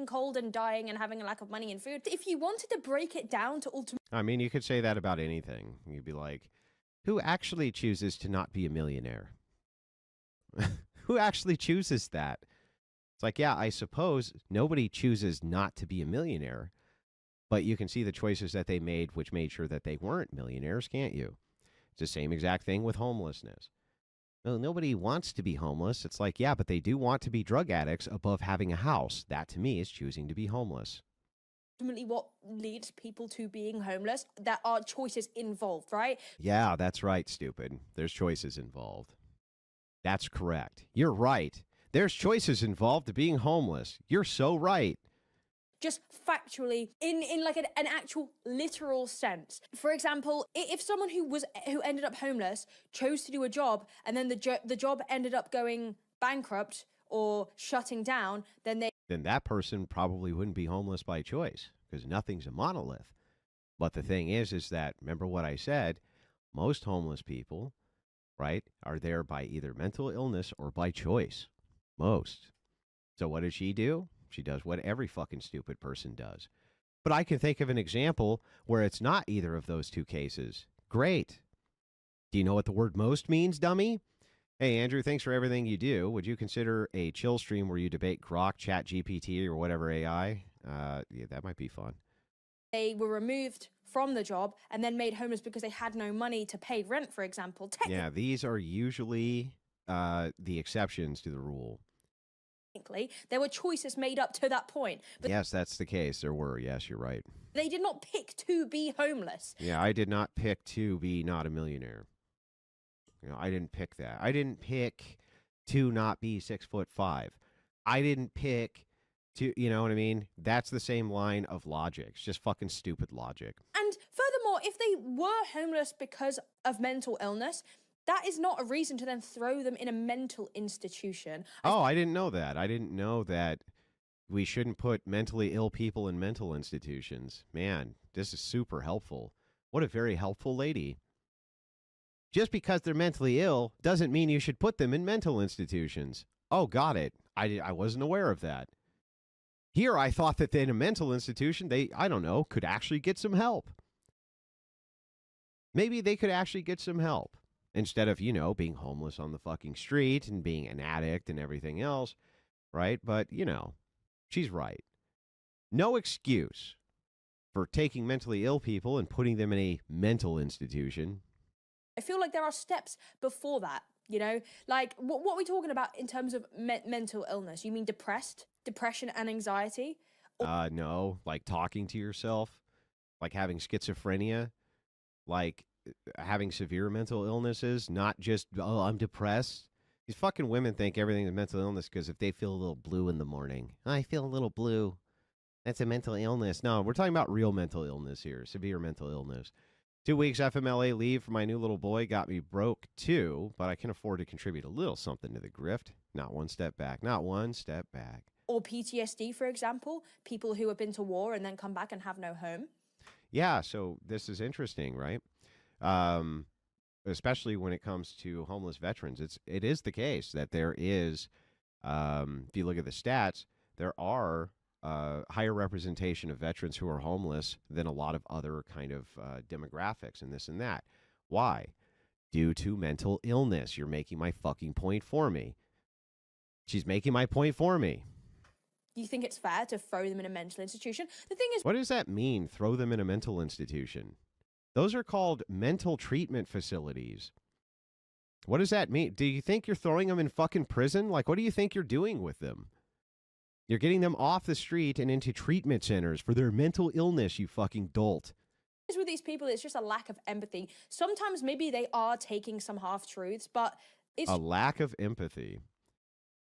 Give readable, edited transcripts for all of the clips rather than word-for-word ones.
cold and dying and having a lack of money and food. If you wanted to break it down to ultimate, I mean, you could say that about anything. You'd be like, who actually chooses to not be a millionaire? Who actually chooses that? It's like, yeah, I suppose nobody chooses not to be a millionaire, but you can see the choices that they made, which made sure that they weren't millionaires, can't you? It's the same exact thing with homelessness. No, nobody wants to be homeless. It's like, yeah, but they do want to be drug addicts above having a house. That, to me, is choosing to be homeless. ultimately what leads people to being homeless, there are choices involved, right? Yeah, that's right, stupid. There's choices involved. That's correct. You're right. There's choices involved to being homeless. You're so right. Just factually, in like an actual literal sense. For example, if someone who ended up homeless chose to do a job and then the job ended up going bankrupt or shutting down, then that person probably wouldn't be homeless by choice because nothing's a monolith. But the thing is that, remember what I said, most homeless people, right, are there by either mental illness or by choice. Most. So what does she do? She does what every fucking stupid person does. But I can think of an example where it's not either of those two cases. Great. Do you know what the word most means, dummy? Hey, Andrew, thanks for everything you do. Would you consider a chill stream where you debate Grok, Chat GPT, or whatever AI? Yeah, that might be fun. They were removed from the job and then made homeless because they had no money to pay rent, for example. Yeah, these are usually the exceptions to the rule. There were choices made up to that point. But yes, that's the case. There were. Yes, you're right. They did not pick to be homeless. Yeah, I did not pick to be not a millionaire. You know, I didn't pick that. I didn't pick to not be 6'5". I didn't pick to, you know what I mean? That's the same line of logic. It's just fucking stupid logic. And furthermore, if they were homeless because of mental illness, that is not a reason to then throw them in a mental institution. Oh, I didn't know that. I didn't know that we shouldn't put mentally ill people in mental institutions. Man, this is super helpful. What a very helpful lady. Just because they're mentally ill doesn't mean you should put them in mental institutions. Oh, got it. I wasn't aware of that. Here, I thought that in a mental institution, they, I don't know, could actually get some help. Maybe they could actually get some help. Instead of, you know, being homeless on the fucking street and being an addict and everything else, right? But, you know, she's right. No excuse for taking mentally ill people and putting them in a mental institution. I feel like there are steps before that, you know? Like, what are we talking about in terms of mental illness? You mean depression and anxiety? No, like talking to yourself, like having schizophrenia, like having severe mental illnesses, not just, oh, I'm depressed. These fucking women think everything is mental illness because if they feel a little blue in the morning, I feel a little blue, that's a mental illness. No, we're talking about real mental illness here, severe mental illness. 2 weeks FMLA leave for my new little boy got me broke too, but I can afford to contribute a little something to the grift. Not one step back, not one step back. Or PTSD, for example, people who have been to war and then come back and have no home. Yeah, so this is interesting, right? Especially when it comes to homeless veterans. It is the case that there is, if you look at the stats, there are higher representation of veterans who are homeless than a lot of other kind of demographics and this and that. Why? Due to mental illness. You're making my fucking point for me. She's making my point for me. Do you think it's fair to throw them in a mental institution? The thing is, what does that mean, throw them in a mental institution? Those are called mental treatment facilities. What does that mean? Do you think you're throwing them in fucking prison? Like, what do you think you're doing with them? You're getting them off the street and into treatment centers for their mental illness, you fucking dolt. With these people, it's just a lack of empathy. Sometimes maybe they are taking some half-truths, but it's... a lack of empathy.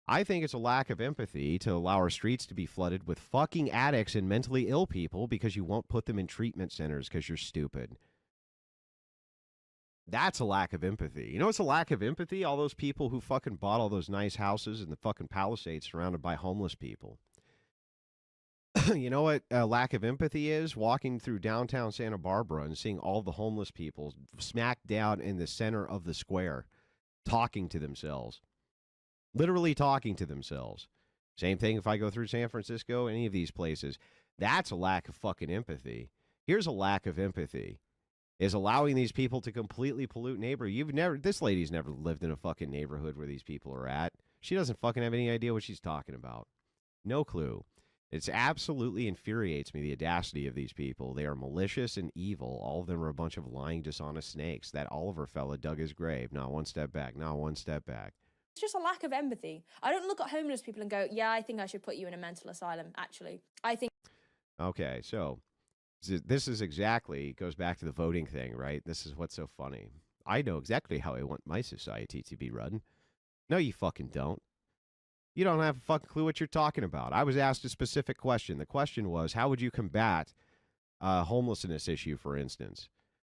I think it's a lack of empathy to allow our streets to be flooded with fucking addicts and mentally ill people because you won't put them in treatment centers because you're stupid. That's a lack of empathy. You know what's a lack of empathy? All those people who fucking bought all those nice houses in the fucking Palisades surrounded by homeless people. You know what a lack of empathy is? Walking through downtown Santa Barbara and seeing all the homeless people smack down in the center of the square, talking to themselves. Literally talking to themselves. Same thing if I go through San Francisco, any of these places. That's a lack of fucking empathy. Here's a lack of empathy. Is allowing these people to completely pollute this lady's never lived in a fucking neighborhood where these people are at. She doesn't fucking have any idea what she's talking about. No clue. It's absolutely infuriates me, the audacity of these people. They are malicious and evil. All of them are a bunch of lying, dishonest snakes. That Oliver fella dug his grave. Not one step back, not one step back. It's just a lack of empathy. I don't look at homeless people and go, yeah, I think I should put you in a mental asylum, actually. I think... Okay, so this is exactly, goes back to the voting thing, right? This is what's so funny. I know exactly how I want my society to be run. No, you fucking don't. You don't have a fucking clue what you're talking about. I was asked a specific question. The question was, how would you combat a homelessness issue, for instance?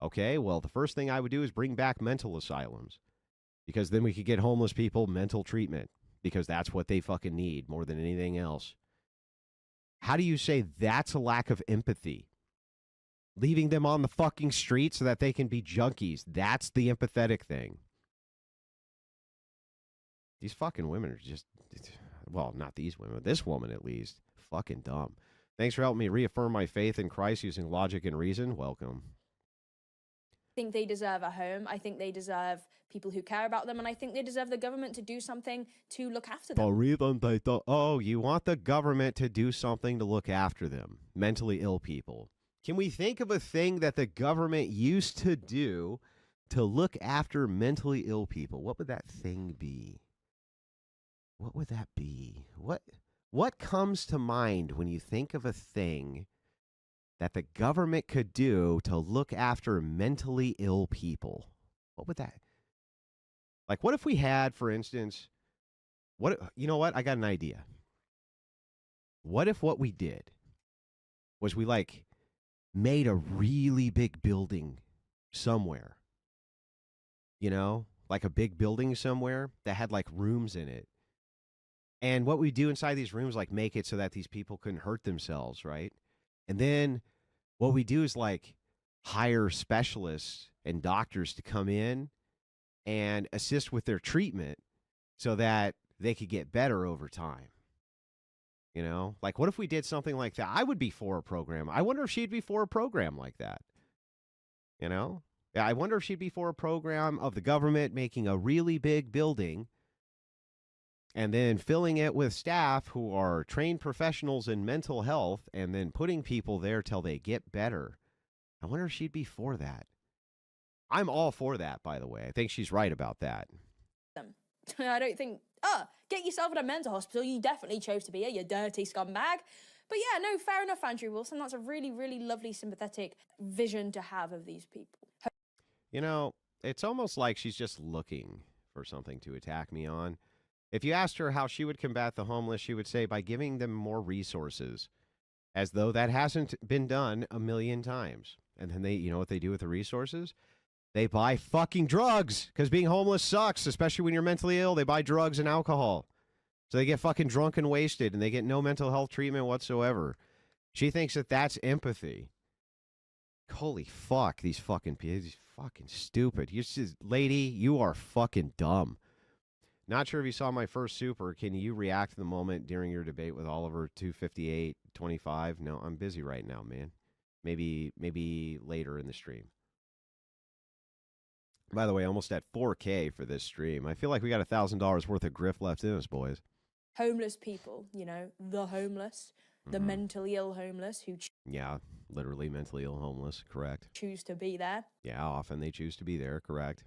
Okay, well, the first thing I would do is bring back mental asylums, because then we could get homeless people mental treatment, because that's what they fucking need more than anything else. How do you say that's a lack of empathy? Leaving them on the fucking street so that they can be junkies. That's the empathetic thing. These fucking women are just, well, not these women, this woman at least, fucking dumb. Thanks for helping me reaffirm my faith in Christ using logic and reason. Welcome. I think they deserve a home. I think they deserve people who care about them. And I think they deserve the government to do something to look after them. Oh, you want the government to do something to look after them, mentally ill people. Can we think of a thing that the government used to do to look after mentally ill people? What would that thing be? What would that be? What comes to mind when you think of a thing that the government could do to look after mentally ill people? What would that... Like, what if we had, for instance, you know what? I got an idea. What if what we did was we, like, made a really big building somewhere, you know, like a big building somewhere that had like rooms in it. And what we do inside these rooms, like make it so that these people couldn't hurt themselves, right? And then what we do is like hire specialists and doctors to come in and assist with their treatment so that they could get better over time. You know, like what if we did something like that? I would be for a program. I wonder if she'd be for a program like that. You know, yeah, I wonder if she'd be for a program of the government making a really big building and then filling it with staff who are trained professionals in mental health and then putting people there till they get better. I wonder if she'd be for that. I'm all for that, by the way. I think she's right about that. I don't think, get yourself in a mental hospital. You definitely chose to be here, you dirty scumbag. But yeah, no, fair enough, Andrew Wilson. That's a really, really lovely, sympathetic vision to have of these people. You know, it's almost like she's just looking for something to attack me on. If you asked her how she would combat the homeless, she would say by giving them more resources, as though that hasn't been done a million times. And then they, you know what they do with the resources? They buy fucking drugs, because being homeless sucks, especially when you're mentally ill. They buy drugs and alcohol. So they get fucking drunk and wasted, and they get no mental health treatment whatsoever. She thinks that that's empathy. Holy fuck, these fucking stupid. You just, lady, you are fucking dumb. Not sure if you saw my first super. Can you react to the moment during your debate with Oliver 258-25? No, I'm busy right now, man. Maybe later in the stream. By the way, almost at 4K for this stream. I feel like we got $1,000 worth of grift left in us, boys. Homeless people, you know, the homeless, the mentally ill homeless who yeah, literally mentally ill homeless, correct. Choose to be there. Yeah, often they choose to be there, correct.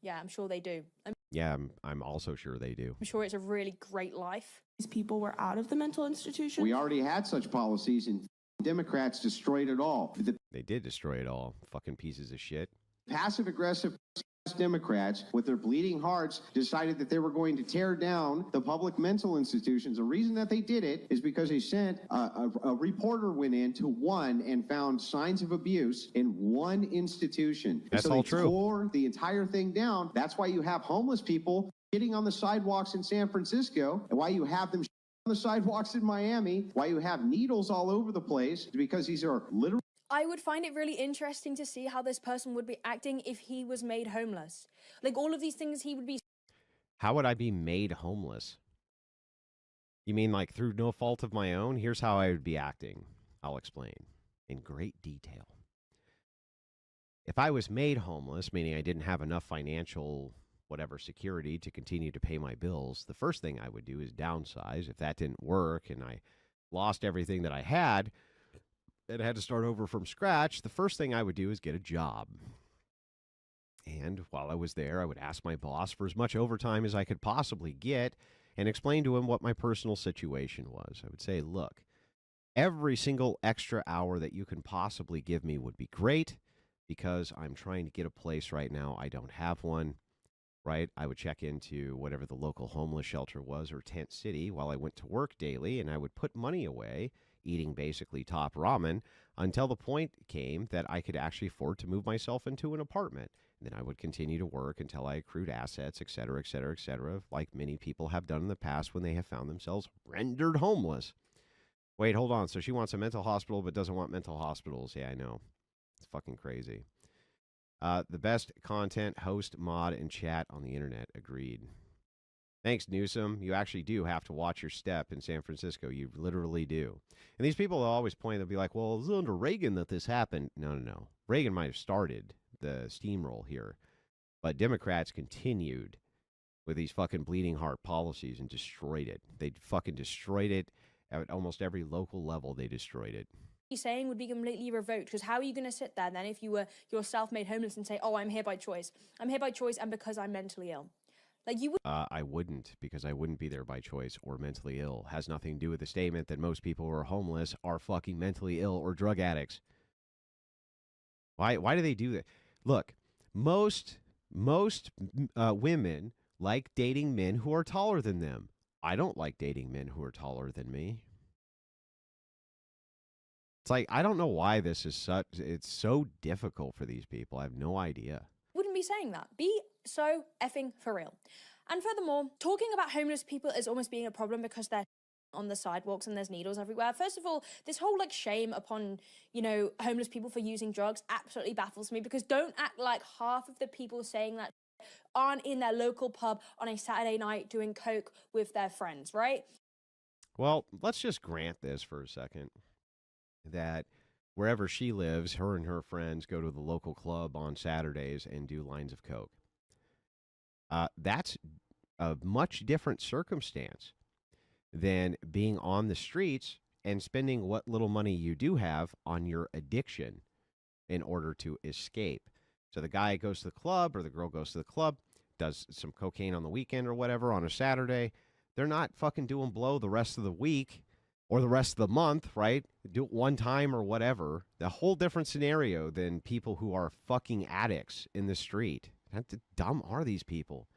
Yeah, I'm sure they do. Yeah, I'm also sure they do. I'm sure it's a really great life. These people were out of the mental institution. We already had such policies, and Democrats destroyed it all. They did destroy it all. Fucking pieces of shit. Passive-aggressive Democrats, with their bleeding hearts, decided that they were going to tear down the public mental institutions. The reason that they did it is because they sent a reporter went into one and found signs of abuse in one institution. That's so all they true. tore the entire thing down. That's why you have homeless people sitting on the sidewalks in San Francisco, and why you have them on the sidewalks in Miami, why you have needles all over the place, because these are literally... I would find it really interesting to see how this person would be acting if he was made homeless. Like all of these things he would be... How would I be made homeless? You mean like through no fault of my own? Here's how I would be acting. I'll explain in great detail. If I was made homeless, meaning I didn't have enough financial whatever security to continue to pay my bills, the first thing I would do is downsize. If that didn't work and I lost everything that I had and had to start over from scratch, the first thing I would do is get a job. And while I was there, I would ask my boss for as much overtime as I could possibly get and explain to him what my personal situation was. I would say, look, every single extra hour that you can possibly give me would be great because I'm trying to get a place right now. I don't have one, right? I would check into whatever the local homeless shelter was or tent city while I went to work daily, and I would put money away, eating basically top ramen, until the point came that I could actually afford to move myself into an apartment. And then I would continue to work until I accrued assets, et cetera, et cetera, et cetera, like many people have done in the past when they have found themselves rendered homeless. Wait, hold on. So she wants a mental hospital but doesn't want mental hospitals. Yeah, I know. It's fucking crazy. The best content, host, mod, and chat on the internet. Agreed. Thanks, Newsom. You actually do have to watch your step in San Francisco. You literally do. And these people will always point, they'll be like, well, it was under Reagan that this happened. No, no, no. Reagan might have started the steamroll here, but Democrats continued with these fucking bleeding heart policies and destroyed it. They fucking destroyed it at almost every local level. They destroyed it. Saying would be completely revoked, because how are you going to sit there then if you were yourself made homeless and say, oh, I'm here by choice. I'm here by choice and because I'm mentally ill. Like you would. I wouldn't, because I wouldn't be there by choice or mentally ill. Has nothing to do with the statement that most people who are homeless are fucking mentally ill or drug addicts. Why do they do that? Look, most women like dating men who are taller than them. I don't like dating men who are taller than me. It's like, I don't know why this is it's so difficult for these people. I have no idea. Wouldn't be saying that. Be so effing for real. And furthermore, talking about homeless people is almost being a problem because they're on the sidewalks and there's needles everywhere. First of all, this whole like shame upon, homeless people for using drugs absolutely baffles me, because don't act like half of the people saying that aren't in their local pub on a Saturday night doing coke with their friends, right? Well, let's just grant this for a second, that wherever she lives, her and her friends go to the local club on Saturdays and do lines of coke. That's a much different circumstance than being on the streets and spending what little money you do have on your addiction in order to escape. So the guy goes to the club, or the girl goes to the club, does some cocaine on the weekend or whatever on a Saturday. They're not fucking doing blow the rest of the week or the rest of the month, right? Do it one time or whatever. A whole different scenario than people who are fucking addicts in the street. How dumb are these people?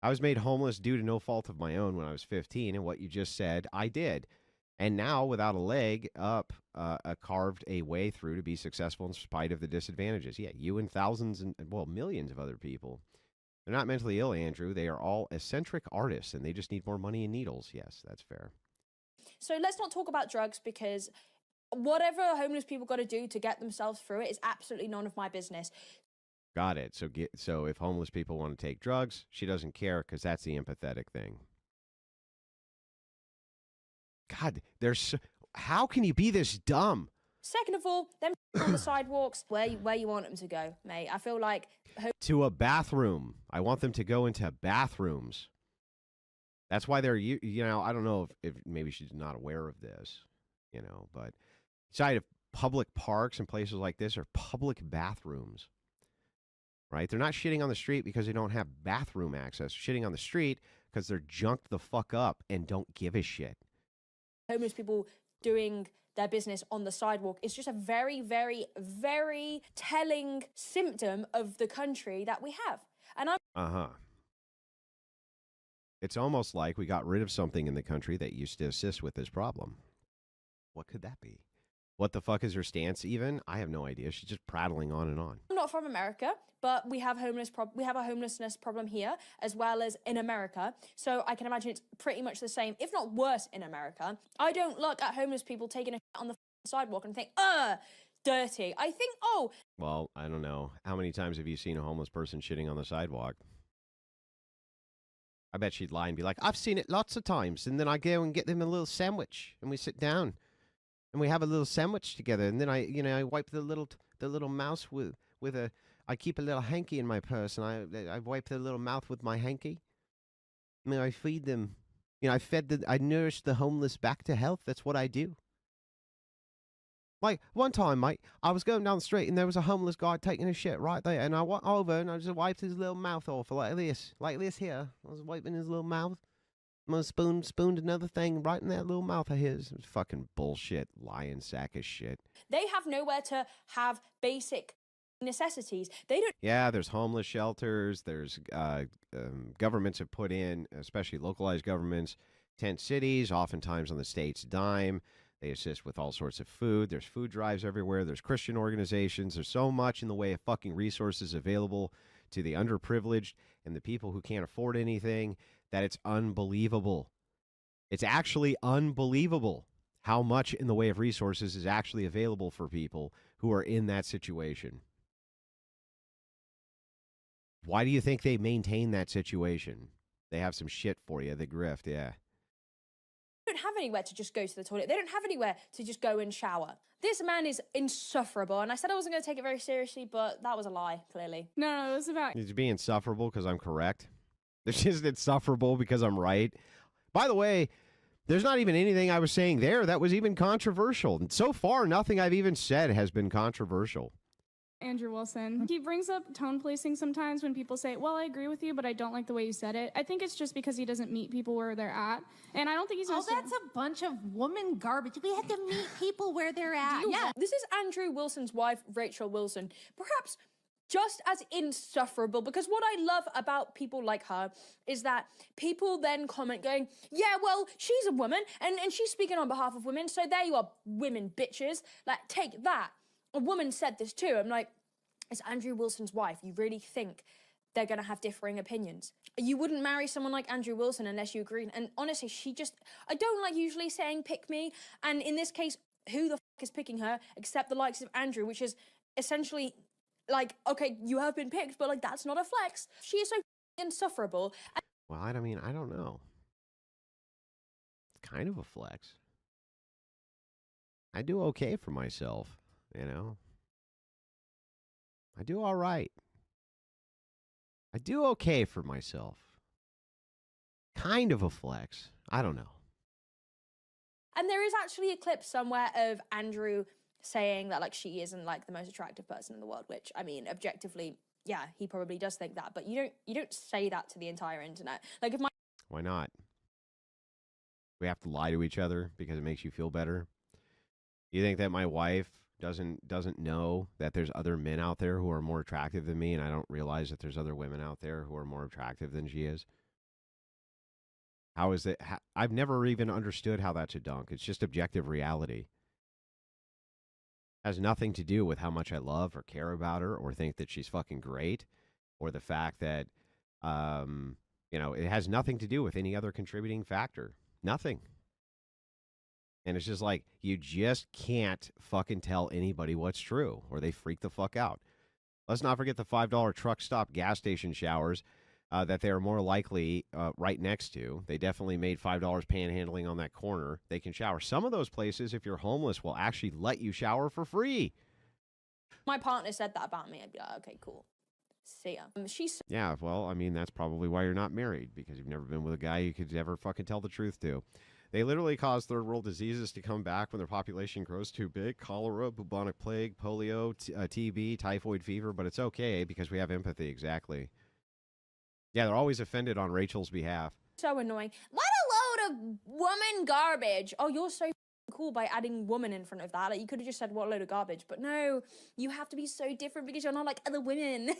I was made homeless due to no fault of my own when I was 15, and what you just said, I did. And now, without a leg up, carved a way through to be successful in spite of the disadvantages. Yeah, you and thousands and, well, millions of other people. They're not mentally ill, Andrew. They are all eccentric artists, and they just need more money and needles. Yes, that's fair. So let's not talk about drugs, because whatever homeless people got to do to get themselves through it is absolutely none of my business. Got it. So if homeless people want to take drugs, she doesn't care, because that's the empathetic thing. God, how can you be this dumb? Second of all, them on the sidewalks, where you want them to go, mate. I feel like to a bathroom. I want them to go into bathrooms. That's why they're, I don't know if maybe she's not aware of this, but side of public parks and places like this are public bathrooms, right? They're not shitting on the street because they don't have bathroom access. They're shitting on the street because they're junked the fuck up and don't give a shit. Homeless people doing their business on the sidewalk is just a very, very, very telling symptom of the country that we have. And It's almost like we got rid of something in the country that used to assist with this problem. What could that be? What the fuck is her stance even? I have no idea. She's just prattling on and on. I'm not from America, but we have a homelessness problem here as well as in America. So I can imagine it's pretty much the same, if not worse, in America. I don't look at homeless people taking a shit on the sidewalk and think, dirty. I think, Well, I don't know. How many times have you seen a homeless person shitting on the sidewalk? I bet she'd lie and be like, I've seen it lots of times. And then I go and get them a little sandwich and we sit down and we have a little sandwich together. And then I wipe the little mouse with a, I keep a little hanky in my purse and I wipe the little mouth with my hanky. And then I feed them. I nourish the homeless back to health. That's what I do. Like, one time, mate, I was going down the street and there was a homeless guy taking a shit right there. And I went over and I just wiped his little mouth off like this here. I was wiping his little mouth. And I spooned another thing right in that little mouth of his. It was fucking bullshit, lying sack of shit. They have nowhere to have basic necessities. They don't. Yeah, there's homeless shelters. There's governments have put in, especially localized governments, tent cities, oftentimes on the state's dime. They assist with all sorts of food. There's food drives everywhere. There's Christian organizations. There's so much in the way of fucking resources available to the underprivileged and the people who can't afford anything that it's unbelievable. It's actually unbelievable how much in the way of resources is actually available for people who are in that situation. Why do you think they maintain that situation? They have some shit for you. They grift, yeah. Don't have anywhere to just go to the toilet. They don't have anywhere to just go and shower. This man is insufferable, and I said I wasn't going to take it very seriously, but that was a lie, clearly. No, it was about... He's being insufferable because I'm correct. It's just insufferable because I'm right. By the way, there's not even anything I was saying there that was even controversial. And so far, nothing I've even said has been controversial. Andrew Wilson. He brings up tone policing sometimes when people say, well, I agree with you, but I don't like the way you said it. I think it's just because he doesn't meet people where they're at. And I don't think he's... Oh, that's a bunch of woman garbage. We have to meet people where they're at. Yeah. This is Andrew Wilson's wife, Rachel Wilson. Perhaps just as insufferable, because what I love about people like her is that people then comment going, yeah, well, she's a woman, and she's speaking on behalf of women, so there you are, women bitches. Like, take that. A woman said this too. I'm like, it's Andrew Wilson's wife. You really think they're going to have differing opinions? You wouldn't marry someone like Andrew Wilson unless you agree. And honestly, I don't like usually saying pick me. And in this case, who the fuck is picking her except the likes of Andrew, which is essentially like, okay, you have been picked, but like, that's not a flex. She is so insufferable. Well, I don't know. It's kind of a flex. I do okay for myself. You know, I do all right. I do okay for myself. Kind of a flex. I don't know. And there is actually a clip somewhere of Andrew saying that, like, she isn't, like, the most attractive person in the world, which, I mean, objectively, yeah, he probably does think that, but you don't say that to the entire internet. Like, if my... Why not? We have to lie to each other because it makes you feel better. You think that my wife doesn't know that there's other men out there who are more attractive than me, and I don't realize that there's other women out there who are more attractive than she is? How is it? I've never even understood how that's a dunk. It's just objective reality. It has nothing to do with how much I love or care about her or think that she's fucking great, or the fact that, it has nothing to do with any other contributing factor. Nothing. And it's just like, you just can't fucking tell anybody what's true, or they freak the fuck out. Let's not forget the $5 truck stop gas station showers that they are more likely right next to. They definitely made $5 panhandling on that corner. They can shower. Some of those places, if you're homeless, will actually let you shower for free. My partner said that about me, I'd be like, okay, cool. See ya. Yeah, well, I mean, that's probably why you're not married, because you've never been with a guy you could ever fucking tell the truth to. They literally cause third world diseases to come back when their population grows too big. Cholera, bubonic plague, polio, TB, typhoid fever. But it's okay because we have empathy. Exactly. Yeah, they're always offended on Rachel's behalf. So annoying. What a load of woman garbage. Oh, you're so cool by adding woman in front of that. Like, you could have just said what a load of garbage. But no, you have to be so different because you're not like other women.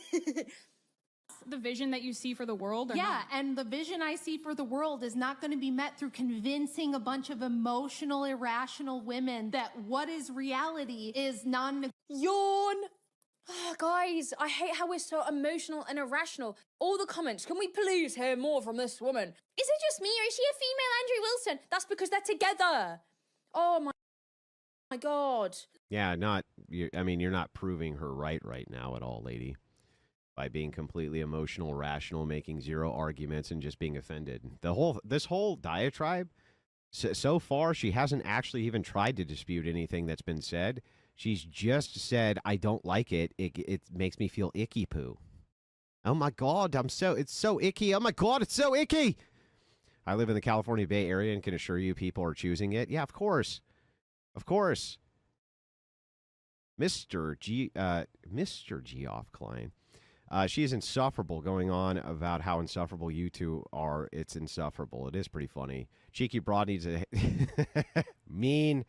The vision that you see for the world? Yeah, and the vision I see for the world is not going to be met through convincing a bunch of emotional, irrational women that what is reality is Yawn. Oh, guys, I hate how we're so emotional and irrational. All the comments, can we please hear more from this woman? Is it just me or is she a female Andrew Wilson? That's because they're together. Oh my God. Yeah, you're not proving her right now at all, lady. by being completely emotional, rational, making zero arguments, and just being offended. This whole diatribe, so far, she hasn't actually even tried to dispute anything that's been said. She's just said, "I don't like it. It makes me feel icky poo." Oh my God, it's so icky. Oh my God, it's so icky. I live in the California Bay Area and can assure you people are choosing it. Yeah, of course. Of course. Mr. Geoff Klein. She's insufferable, going on about how insufferable you two are. It's insufferable. It is pretty funny. Cheeky Broad needs a mean.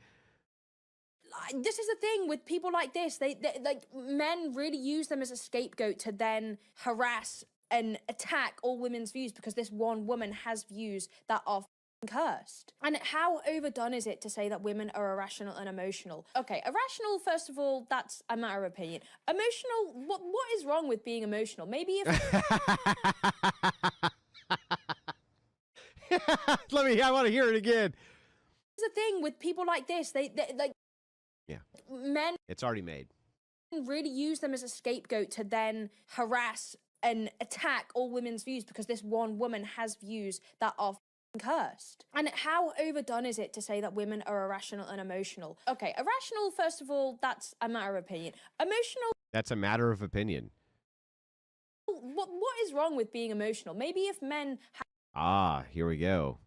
This is the thing with people like this. They like, men really use them as a scapegoat to then harass and attack all women's views because this one woman has views that are cursed. And how overdone is it to say that women are irrational and emotional? Okay, irrational, first of all, that's a matter of opinion. Emotional, what is wrong with being emotional? Maybe if... I want to hear it again. The thing with people like this, they like... Yeah. Men... It's already made. ...really use them as a scapegoat to then harass and attack all women's views because this one woman has views that are cursed. And how overdone is it to say that women are irrational and emotional? Okay, irrational, first of all, that's a matter of opinion. Emotional... That's a matter of opinion. What is wrong with being emotional? Maybe if men... Here we go.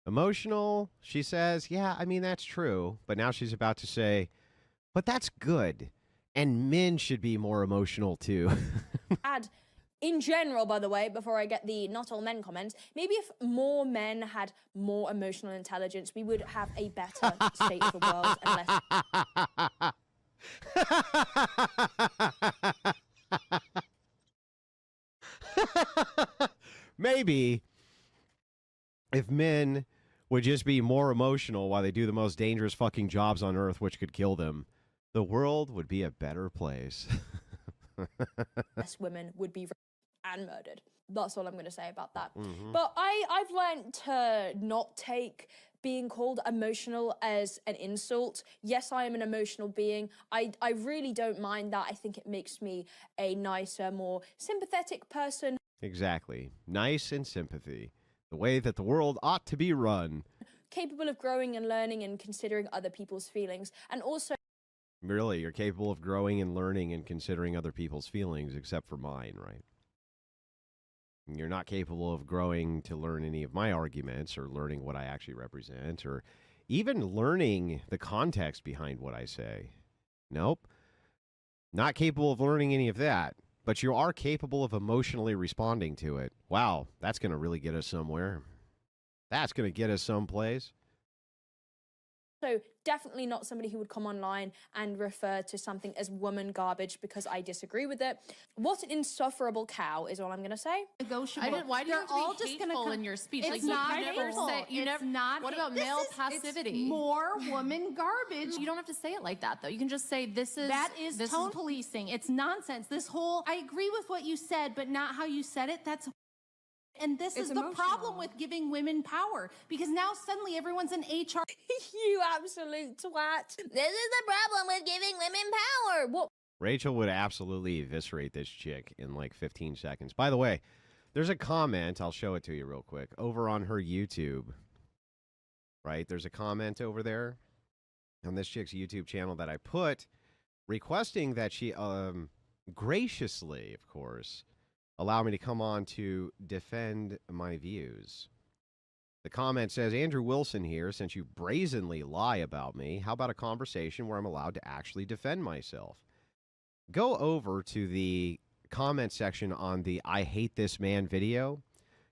Emotional, she says, yeah, I mean, that's true. But now she's about to say, but that's good. And men should be more emotional too. In general, by the way, before I get the not all men comments, maybe if more men had more emotional intelligence, we would have a better state of the world and less... Maybe if men would just be more emotional while they do the most dangerous fucking jobs on earth, which could kill them, the world would be a better place. Less women would be and murdered. That's all I'm going to say about that. But I've learned to not take being called emotional as an insult. Yes, I am an emotional being. I really don't mind that. I think it makes me a nicer, more sympathetic person. Exactly. Nice and sympathy. The way that the world ought to be run. Capable of growing and learning and considering other people's feelings. And also... Really, you're capable of growing and learning and considering other people's feelings, except for mine, right? You're not capable of growing to learn any of my arguments or learning what I actually represent or even learning the context behind what I say. Nope. Not capable of learning any of that, but you are capable of emotionally responding to it. Wow, that's going to really get us somewhere. That's going to get us someplace. So definitely not somebody who would come online and refer to something as woman garbage because I disagree with it. What an insufferable cow is all I'm going to say. Negotiable. Why do you have to be hateful in your speech? It's like, not you never hateful. say, you It's never, not. what about male passivity? It's more woman garbage. You don't have to say it like that, though. You can just say That is tone policing. It's nonsense. I agree with what you said, but not how you said it. And this is the problem with giving women power, because now suddenly everyone's an HR. You absolute twat. This is the problem with giving women power. What? Rachel would absolutely eviscerate this chick in like 15 seconds. By the way, there's a comment. I'll show it to you real quick. Over on her YouTube, right? There's a comment over there on this chick's YouTube channel that I put requesting that she graciously, of course, allow me to come on to defend my views. The comment says, Andrew Wilson here, since you brazenly lie about me, how about a conversation where I'm allowed to actually defend myself? Go over to the comment section on the I Hate This Man video.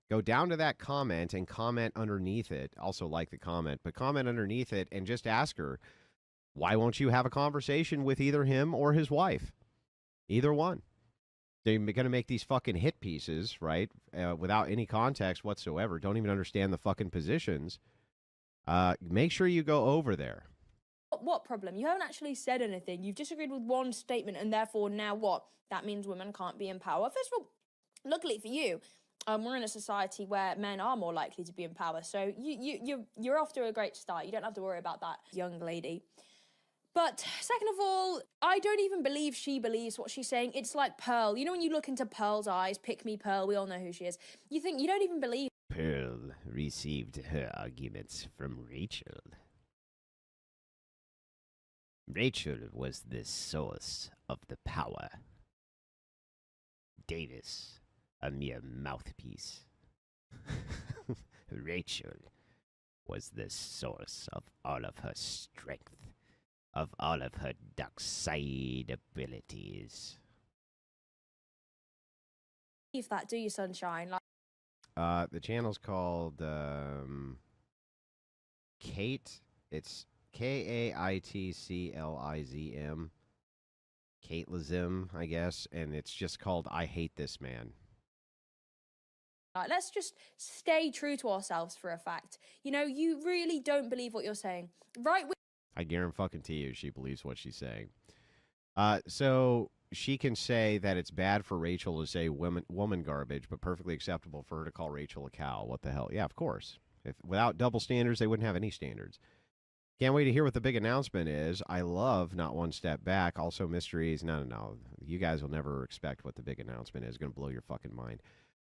Go down to that comment and comment underneath it. Also like the comment, but comment underneath it and just ask her, why won't you have a conversation with either him or his wife? Either one. They're going to make these fucking hit pieces, right, without any context whatsoever. Don't even understand the fucking positions. Make sure you go over there. What problem? You haven't actually said anything. You've disagreed with one statement, and therefore now what? That means women can't be in power. First of all, luckily for you, we're in a society where men are more likely to be in power. So you're off to a great start. You don't have to worry about that, young lady. But second of all, I don't even believe she believes what she's saying. It's like Pearl. You know when you look into Pearl's eyes, pick me Pearl, we all know who she is. You think, you don't even believe. Pearl received her arguments from Rachel. Rachel was the source of the power. Davis, a mere mouthpiece. Rachel was the source of all of her strength, of all of her dark side abilities. Believe that, do you, Sunshine? Like, The channel's called Kate. It's Kaitclizm. Caitlism, I guess, and it's just called I Hate This Man. let's just stay true to ourselves for a fact. You know, you really don't believe what you're saying. Right? I guarantee you she believes what she's saying. So she can say that it's bad for Rachel to say woman garbage, but perfectly acceptable for her to call Rachel a cow. What the hell? Yeah, of course. Without double standards, they wouldn't have any standards. Can't wait to hear what the big announcement is. I love Not One Step Back. Also mysteries. No. You guys will never expect what the big announcement is. It's going to blow your fucking mind.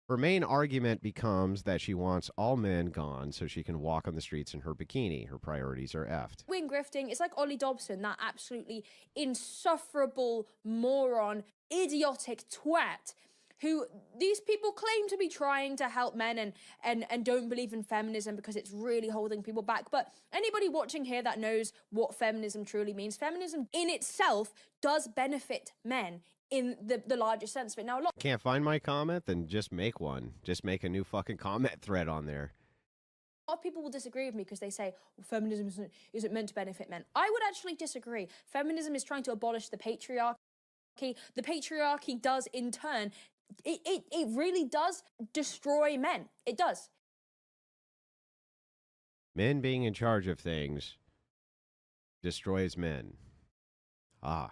Her main argument becomes that she wants all men gone so she can walk on the streets in her bikini. Her priorities are effed. Wing grifting, it's like Ollie Dobson, that absolutely insufferable moron, idiotic twat, who these people claim to be trying to help men and don't believe in feminism because it's really holding people back. But anybody watching here that knows what feminism truly means, feminism in itself does benefit men in the larger sense. But now, look, Can't find my comment? Then just make one. Just make a new fucking comment thread on there. a lot of people will disagree with me because they say, well, feminism isn't meant to benefit men. I would actually disagree. Feminism is trying to abolish the patriarchy. The patriarchy does, in turn, it really does destroy men. It does. Men being in charge of things destroys men. Ah.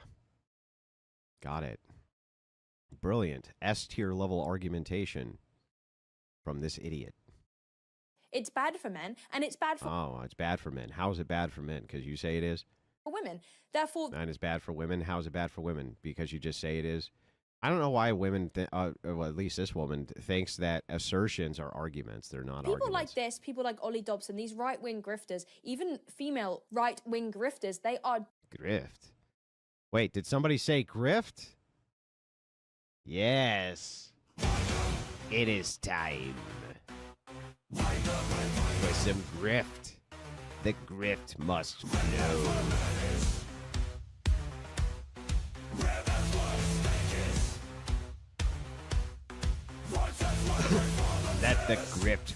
Got it. Brilliant. S-tier level argumentation from this idiot. It's bad for men, and it's bad for Oh, it's bad for men. How is it bad for men? Because you say it is? women. Therefore, And it's bad for women. How is it bad for women? Because you just say it is? I don't know why women, well, at least this woman, thinks that assertions are arguments. They're not people arguments. like this, people like Ollie Dobson, these right-wing grifters, even female right-wing grifters, they are... Grift. Wait, did somebody say grift? Yes. It is time for some grift. The grift must flow. Let the grift